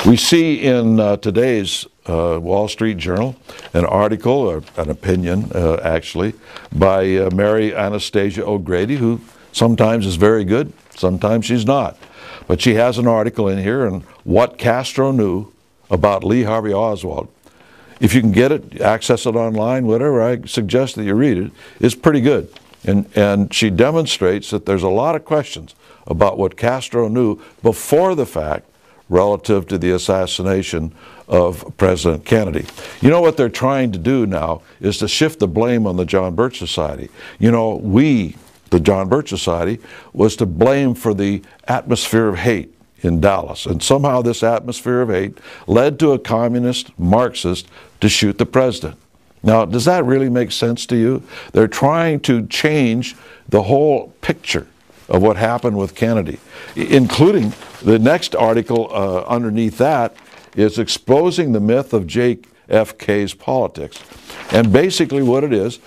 We see in today's Wall Street Journal an article, or an opinion actually, by Mary Anastasia O'Grady, who sometimes is very good, sometimes she's not. But she has an article in here on what Castro knew about Lee Harvey Oswald. If you can get it, access it online, whatever, I suggest that you read it. It's pretty good. And she demonstrates that there's a lot of questions about what Castro knew before the fact relative to the assassination of President Kennedy. You know what they're trying to do now is to shift the blame on the John Birch Society. You know, the John Birch Society, was to blame for the atmosphere of hate in Dallas. And somehow this atmosphere of hate led to a communist Marxist to shoot the president. Now, does that really make sense to you? They're trying to change the whole picture of what happened with Kennedy, including the next article underneath that is exposing the myth of JFK's politics. And basically what it is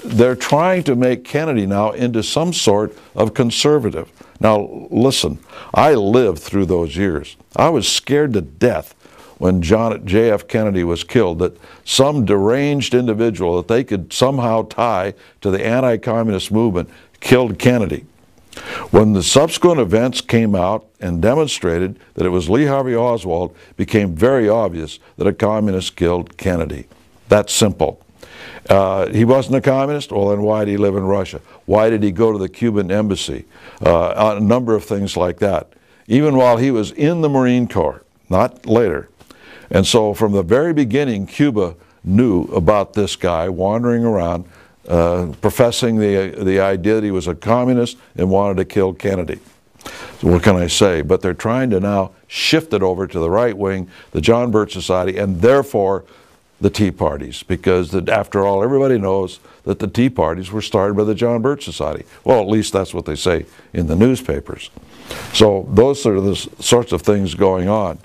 they're trying to make Kennedy now into some sort of conservative. Now listen, I lived through those years. I was scared to death when J.F. Kennedy was killed, that some deranged individual that they could somehow tie to the anti-communist movement killed Kennedy. When the subsequent events came out and demonstrated that it was Lee Harvey Oswald, it became very obvious that a communist killed Kennedy. That's simple. He wasn't a communist? Well, then why did he live in Russia? Why did he go to the Cuban embassy? A number of things like that. Even while he was in the Marine Corps, not later. And so from the very beginning, Cuba knew about this guy wandering around, professing the idea that he was a communist and wanted to kill Kennedy. So what can I say? But they're trying to now shift it over to the right wing, the John Birch Society, and therefore the Tea Parties, because after all, everybody knows that the Tea Parties were started by the John Birch Society. Well, at least that's what they say in the newspapers. So those are the sorts of things going on.